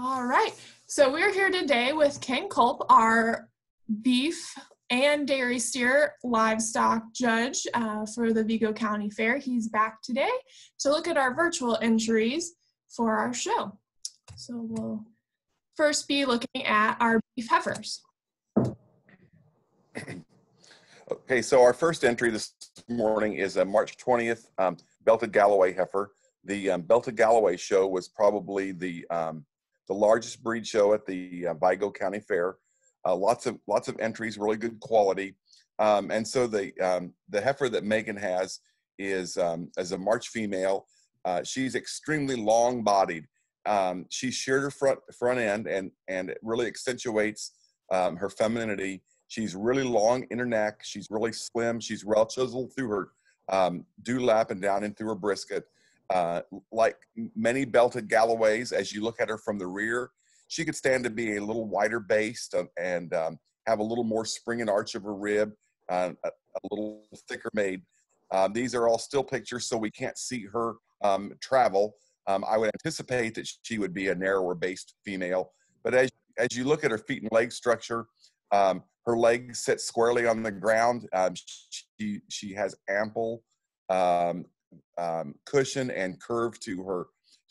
All right, so we're here today with Ken Culp, our beef and dairy steer livestock judge for the Vigo County Fair. He's back today to look at our virtual entries for our show. So we'll first be looking at our beef heifers. Okay, so our first entry this morning is a March 20th belted Galloway heifer. The belted Galloway show was probably the largest breed show at the Vigo County Fair. Lots of entries, really good quality. And so the heifer that Megan has is as a March female. She's extremely long-bodied. She's sheared her front end, and it really accentuates her femininity. She's really long in her neck. She's really slim. She's well chiseled through her dewlap and down in through her brisket. Like many belted Galloways, as you look at her from the rear, she could stand to be a little wider based and have a little more spring and arch of her rib, a little thicker made. These are all still pictures, so we can't see her travel. I would anticipate that she would be a narrower based female, but as you look at her feet and leg structure, her legs sit squarely on the ground. She has ample cushion and curve to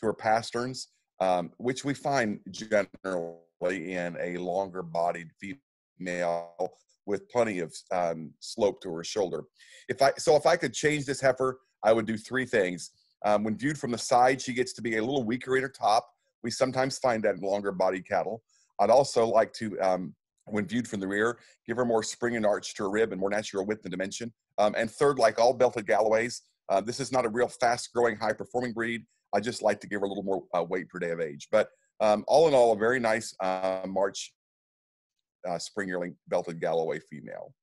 her pasterns, which we find generally in a longer bodied female with plenty of slope to her shoulder. If I could change this heifer, I would do three things. When viewed from the side, she gets to be a little weaker in her top. We sometimes find that in longer bodied cattle. I'd also like to, when viewed from the rear, give her more spring and arch to her rib and more natural width and dimension. And third, like all belted Galloways, this is not a real fast-growing, high-performing breed. I just like to give her a little more weight per day of age. But all in all, a very nice March spring yearling belted Galloway female.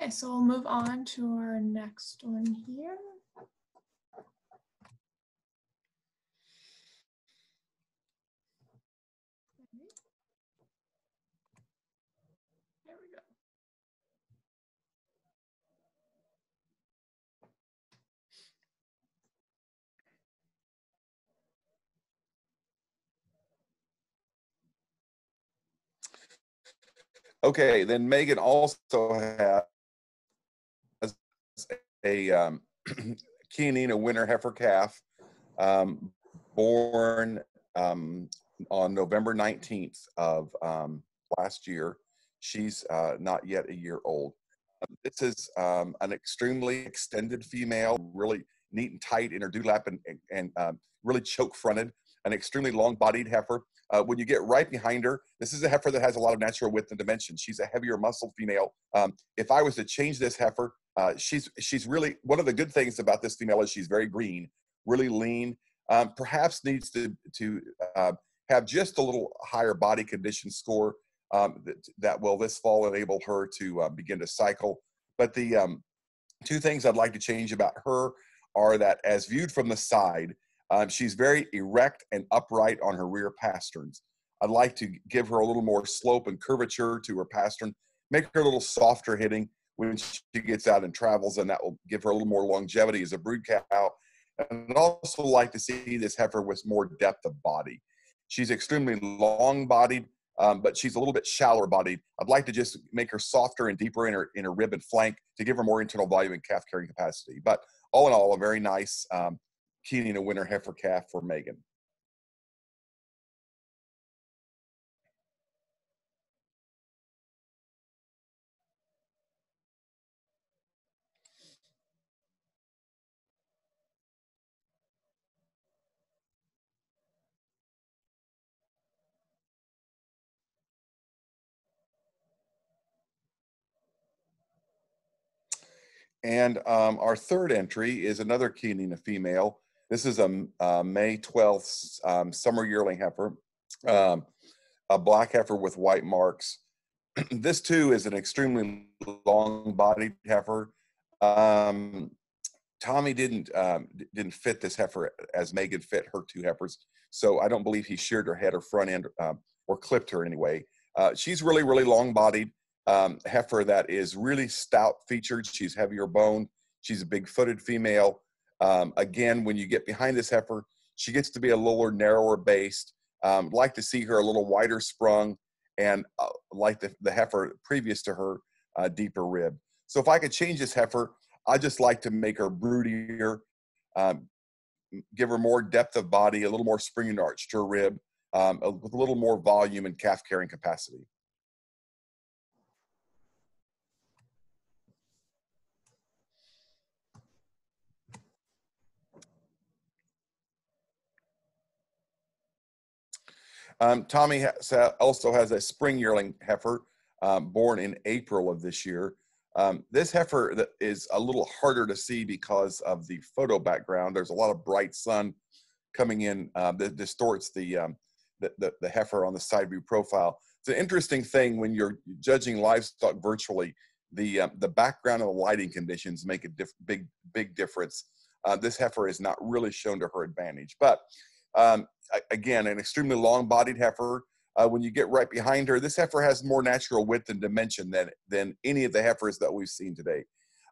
Okay, so we'll move on to our next one here. There we go. Okay, then Megan also has a Chianina winter heifer calf born on November 19th of last year. She's not yet a year old. This is an extremely extended female, really neat and tight in her dewlap and really choke fronted, an extremely long bodied heifer. When you get right behind her, this is a heifer that has a lot of natural width and dimension. She's a heavier muscle female. If I was to change this heifer, she's really, one of the good things about this female is she's very green, really lean, perhaps needs to have just a little higher body condition score that will this fall enable her to begin to cycle. But the two things I'd like to change about her are that as viewed from the side, she's very erect and upright on her rear pasterns. I'd like to give her a little more slope and curvature to her pastern, make her a little softer hitting when she gets out and travels, and that will give her a little more longevity as a brood cow. And I'd also like to see this heifer with more depth of body. She's extremely long-bodied, but she's a little bit shallower bodied. I'd like to just make her softer and deeper in her rib and flank to give her more internal volume and calf carrying capacity. But all in all, a very nice Chianina winter heifer calf for Megan. And our third entry is another Chianina female. This is a May 12th summer yearling heifer, a black heifer with white marks. This too is an extremely long-bodied heifer. Tommy didn't fit this heifer as Megan fit her two heifers, so I don't believe he sheared her head or front end or clipped her anyway. She's really, really long-bodied. Heifer that is really stout featured. She's heavier boned. She's a big footed female. Again, when you get behind this heifer, she gets to be a little narrower based. Like to see her a little wider sprung, and like the heifer previous to her, deeper rib. So if I could change this heifer, I just like to make her broodier, um, give her more depth of body, a little more spring and arch to her rib, with a little more volume and calf carrying capacity. Tommy also has a spring yearling heifer, born in April of this year. This heifer that is a little harder to see because of the photo background. There's a lot of bright sun coming in that distorts the heifer on the side view profile. It's an interesting thing when you're judging livestock virtually. The background and the lighting conditions make a big difference. This heifer is not really shown to her advantage, but again, an extremely long-bodied heifer. When you get right behind her, this heifer has more natural width and dimension than any of the heifers that we've seen today.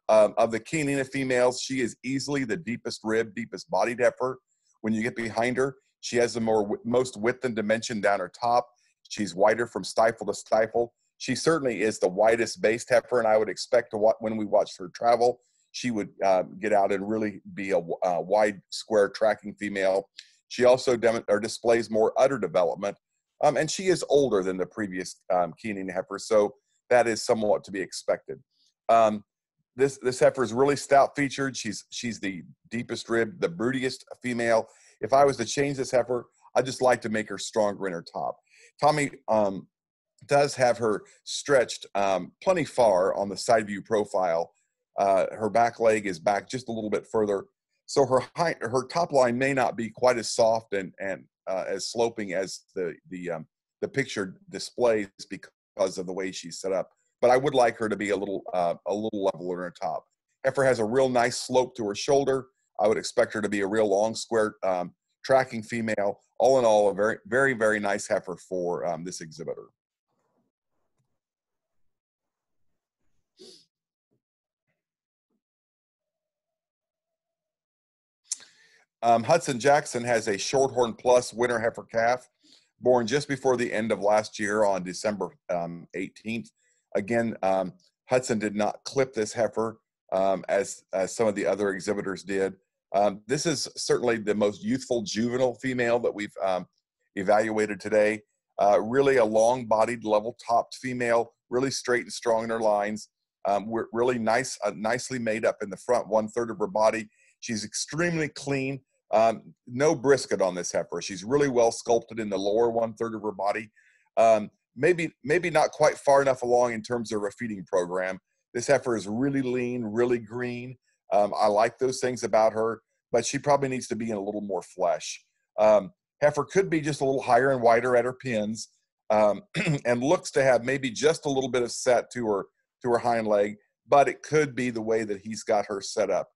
Of the Chianina females, she is easily the deepest rib, deepest bodied heifer. When you get behind her, she has the most width and dimension down her top. She's wider from stifle to stifle. She certainly is the widest based heifer, and I would expect when we watched her travel, she would get out and really be a wide square tracking female. She also displays more udder development, and she is older than the previous Chianina heifer, so that is somewhat to be expected. This heifer is really stout featured. She's the deepest rib, the broodiest female. If I was to change this heifer, I'd just like to make her stronger in her top. Tommy does have her stretched plenty far on the side view profile. Her back leg is back just a little bit further, so her top line may not be quite as soft and as sloping as the picture displays because of the way she's set up. But I would like her to be a little leveler in her top. Heifer has a real nice slope to her shoulder. I would expect her to be a real long, square tracking female. All in all, a very, very, very nice heifer for this exhibitor. Hudson Jackson has a Shorthorn Plus winter heifer calf, born just before the end of last year on December 18th. Again, Hudson did not clip this heifer as some of the other exhibitors did. This is certainly the most youthful juvenile female that we've evaluated today. Really a long-bodied, level-topped female, really straight and strong in her lines. We're really nicely made up in the front 1/3 of her body. She's extremely clean. No brisket on this heifer. She's really well sculpted in the lower 1/3 of her body. Maybe not quite far enough along in terms of a feeding program. This heifer is really lean, really green. I like those things about her, but she probably needs to be in a little more flesh. Heifer could be just a little higher and wider at her pins, and looks to have maybe just a little bit of set to her hind leg, but it could be the way that he's got her set up.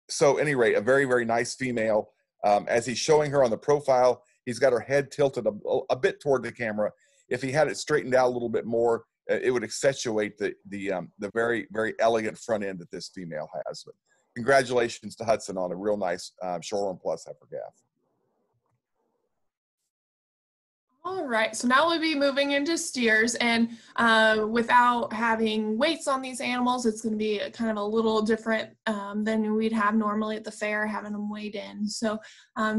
So at any rate, a very, very nice female. As he's showing her on the profile, he's got her head tilted a bit toward the camera. If he had it straightened out a little bit more, it would accentuate the very, very elegant front end that this female has. But congratulations to Hudson on a real nice Shorthorn Plus heifer calf. All right, so now we'll be moving into steers, and without having weights on these animals, it's going to be kind of a little different than we'd have normally at the fair, having them weighed in. So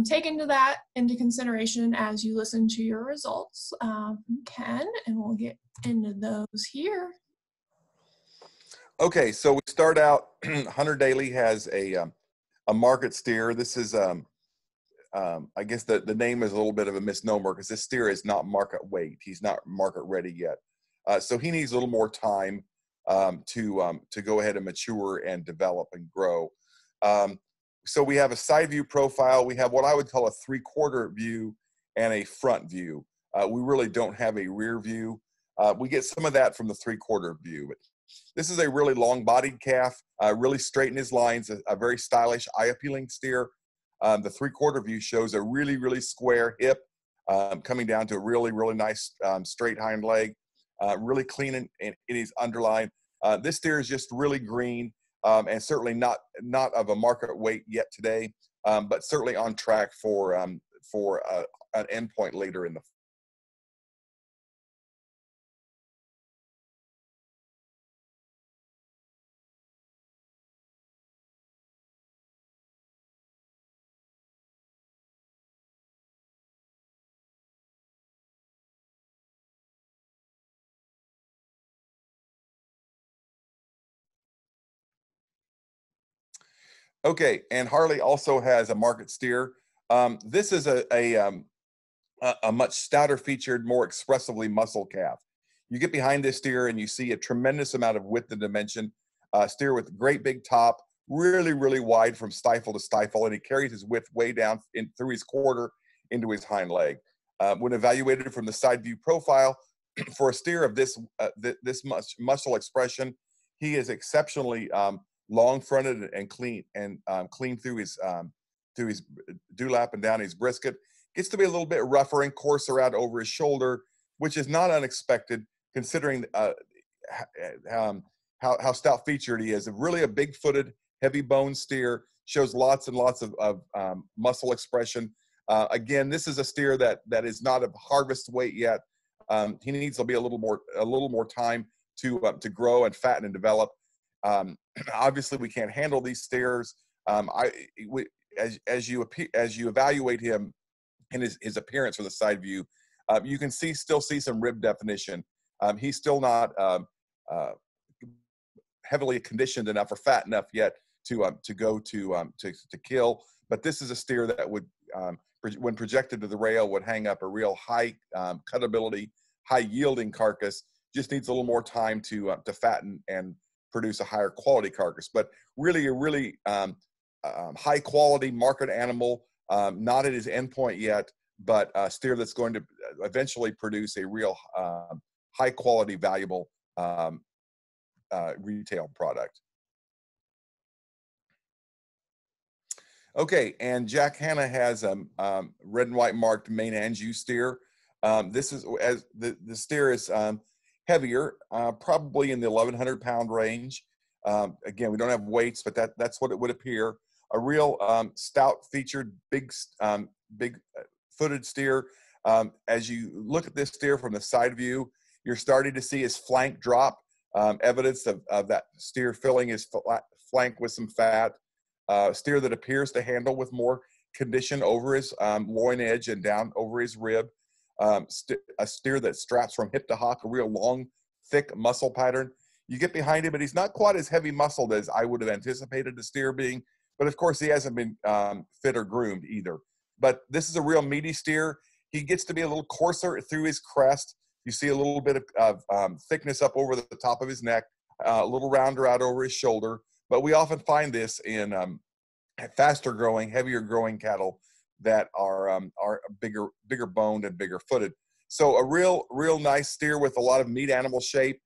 take that into consideration as you listen to your results from Ken, and we'll get into those here. Okay, so we start out. Hunter Daly has a market steer. This is I guess the name is a little bit of a misnomer because this steer is not market weight. He's not market ready yet. So he needs a little more time to go ahead and mature and develop and grow. So we have a side view profile. We have what I would call a 3/4 view and a front view. We really don't have a rear view. We get some of that from the 3/4 view. But this is a really long-bodied calf, really straight in his lines, a very stylish, eye-appealing steer. The 3/4 view shows a really, really square hip coming down to a really, really nice straight hind leg, really clean in his underline. This steer is just really green. and certainly not of a market weight yet today, but certainly on track for an endpoint later in the. Okay, and Harley also has a market steer. This is a much stouter featured, more expressively muscle calf. You get behind this steer and you see a tremendous amount of width and dimension. Steer with great big top, really, really wide from stifle to stifle, and he carries his width way down through his quarter into his hind leg. When evaluated from the side view profile, for a steer of this much muscle expression, he is exceptionally long-fronted and clean, and clean through his dewlap and down his brisket. Gets to be a little bit rougher and coarser out over his shoulder, which is not unexpected considering how stout featured he is. Really a big-footed, heavy-boned steer, shows lots and lots of muscle expression. Again, this is a steer that is not of harvest weight yet. He needs to be a little more time to grow and fatten and develop. Obviously, we can't handle these steers. As you evaluate him in his appearance from the side view, you can still see some rib definition. He's still not heavily conditioned enough or fat enough yet to go to kill. But this is a steer that would, when projected to the rail, would hang up a real high cutability, high yielding carcass. Just needs a little more time to fatten and produce a higher quality carcass. But really a really high quality market animal. Not at his endpoint yet, but a steer that's going to eventually produce a real high quality, valuable retail product. Okay, and Jack Hanna has a red and white marked Maine Anjou steer. This is, as the steer is heavier, probably in the 1,100 pound range. Again, we don't have weights, but that's what it would appear. A real stout featured, big footed steer. As you look at this steer from the side view, you're starting to see his flank drop, evidence of that steer filling his flank with some fat. Steer that appears to handle with more condition over his loin edge and down over his rib. A steer that straps from hip to hock, a real long, thick muscle pattern. You get behind him, and he's not quite as heavy muscled as I would have anticipated the steer being. But of course, he hasn't been fit or groomed either. But this is a real meaty steer. He gets to be a little coarser through his crest. You see a little bit of thickness up over the top of his neck, a little rounder out over his shoulder. But we often find this in faster growing, heavier growing cattle that are bigger boned and bigger footed. So a real nice steer with a lot of meat animal shape.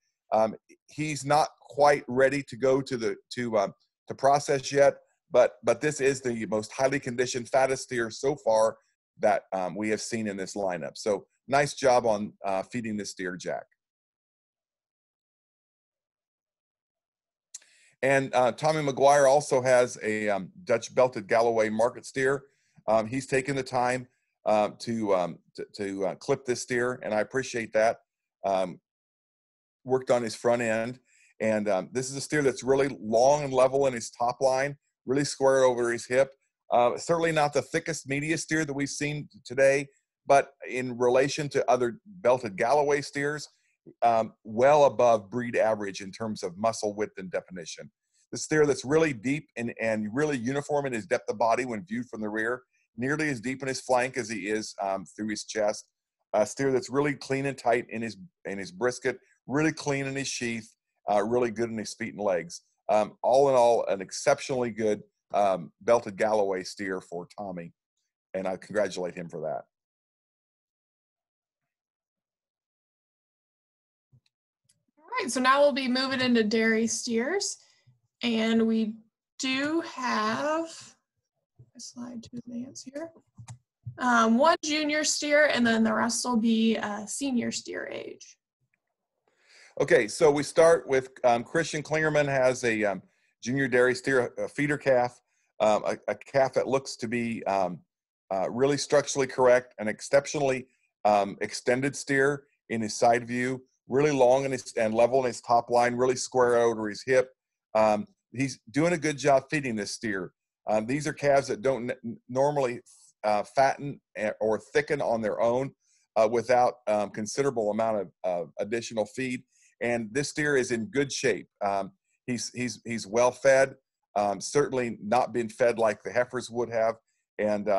He's not quite ready to go to process yet. But this is the most highly conditioned, fattest steer so far that we have seen in this lineup. So nice job on feeding this steer, Jack. And Tommy McGuire also has a Dutch belted Galloway market steer. He's taken the time to clip this steer, and I appreciate that. Worked on his front end, and this is a steer that's really long and level in his top line, really square over his hip. Certainly not the thickest, meatiest steer that we've seen today, but in relation to other belted Galloway steers, well above breed average in terms of muscle width and definition. The steer that's really deep and really uniform in his depth of body when viewed from the rear, nearly as deep in his flank as he is through his chest. A steer that's really clean and tight in his brisket, really clean in his sheath, really good in his feet and legs. All in all, an exceptionally good belted Galloway steer for Tommy, and I congratulate him for that. All right, so now we'll be moving into dairy steers, and we do have a slide to advance here. One junior steer, and then the rest will be senior steer age. Okay, so we start with Christian Klingerman has a junior dairy steer, a feeder calf, a calf that looks to be really structurally correct, an exceptionally extended steer in his side view, really long in and level in his top line, really square over his hip. He's doing a good job feeding this steer. These are calves that don't normally fatten or thicken on their own without considerable amount of additional feed. And this steer is in good shape. He's well fed, certainly not been fed like the heifers would have. And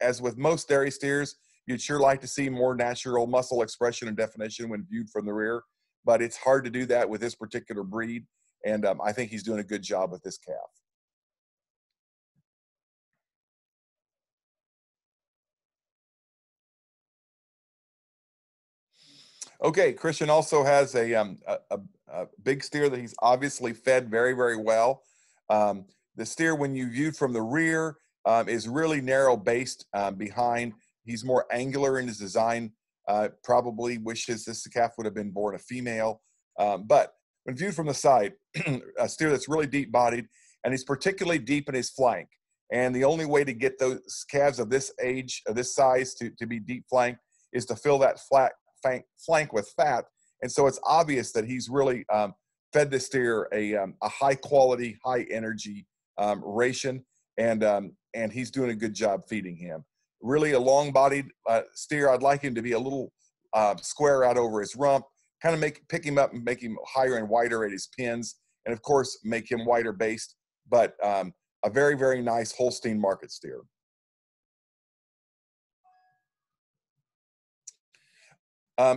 as with most dairy steers, you'd sure like to see more natural muscle expression and definition when viewed from the rear, but it's hard to do that with this particular breed. And I think he's doing a good job with this calf. Okay, Christian also has a big steer that he's obviously fed very, very well. The steer, when you viewed from the rear, is really narrow based behind. He's more angular in his design. Probably wishes this calf would have been born a female. But when viewed from the side, a steer that's really deep bodied, and he's particularly deep in his flank. And the only way to get those calves of this age, of this size, to be deep flanked is to fill that flank with fat. And so it's obvious that he's really fed this steer a high quality, high energy ration, and he's doing a good job feeding him. Really a long-bodied steer. I'd like him to be a little square out over his rump, kind of pick him up and make him higher and wider at his pins, and of course make him wider based, but a very, very nice Holstein market steer.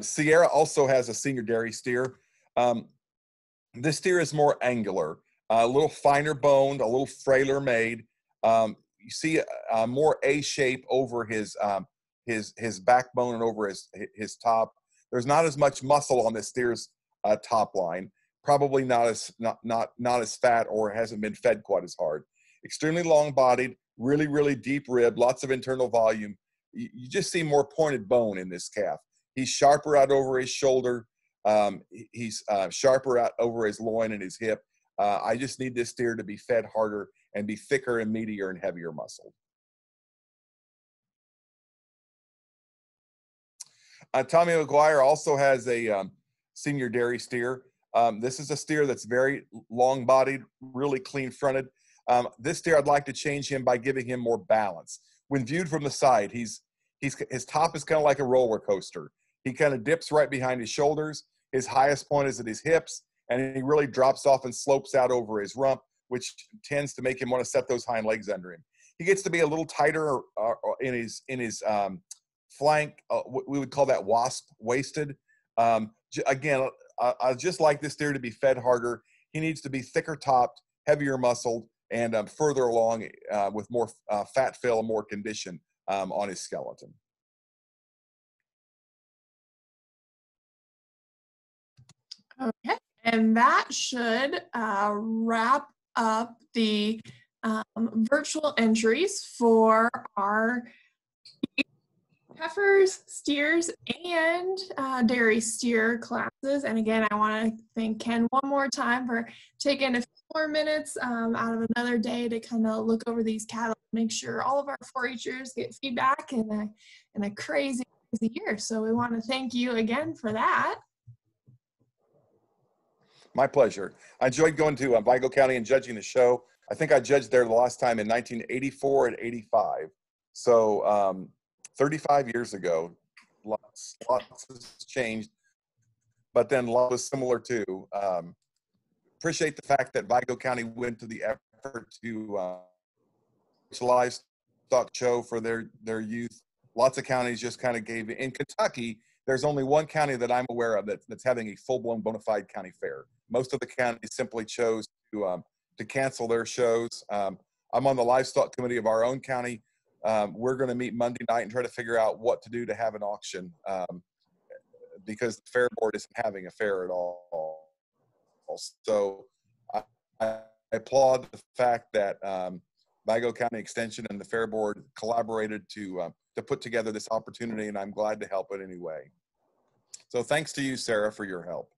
Sierra also has a senior dairy steer. This steer is more angular, a little finer boned, a little frailer made. You see more A shape over his backbone and over his top. There's not as much muscle on this steer's top line. Probably not as fat, or hasn't been fed quite as hard. Extremely long bodied, really, really deep rib, lots of internal volume. You just see more pointed bone in this calf. He's sharper out over his shoulder. He's sharper out over his loin and his hip. I just need this steer to be fed harder and be thicker and meatier and heavier muscled. Tommy McGuire also has a senior dairy steer. This is a steer that's very long-bodied, really clean-fronted. This steer, I'd like to change him by giving him more balance. When viewed from the side, his top is kind of like a roller coaster. He kind of dips right behind his shoulders. His highest point is at his hips, and he really drops off and slopes out over his rump, which tends to make him want to set those hind legs under him. He gets to be a little tighter in his flank. We would call that wasp-waisted. Again, I just like this steer to be fed harder. He needs to be thicker topped, heavier muscled, and further along with more fat fill and more condition on his skeleton. Okay, and that should wrap up the virtual entries for our heifers, steers, and dairy steer classes. And again, I want to thank Ken one more time for taking a few more minutes out of another day to kind of look over these cattle, make sure all of our 4-Hers get feedback in a crazy, crazy year. So we want to thank you again for that. My pleasure. I enjoyed going to Vigo County and judging the show. I think I judged there the last time in 1984 and 85. So 35 years ago, lots has changed, but then a lot was similar too. Appreciate the fact that Vigo County went to the effort to livestock show for their youth. Lots of counties just kind of gave. In Kentucky, there's only one county that I'm aware of that's having a full-blown bona fide county fair. Most of the counties simply chose to cancel their shows. I'm on the livestock committee of our own county. We're going to meet Monday night and try to figure out what to do to have an auction because the fair board isn't having a fair at all. So I applaud the fact that Vigo County Extension and the fair board collaborated to put together this opportunity, and I'm glad to help in any way. So thanks to you, Sarah, for your help.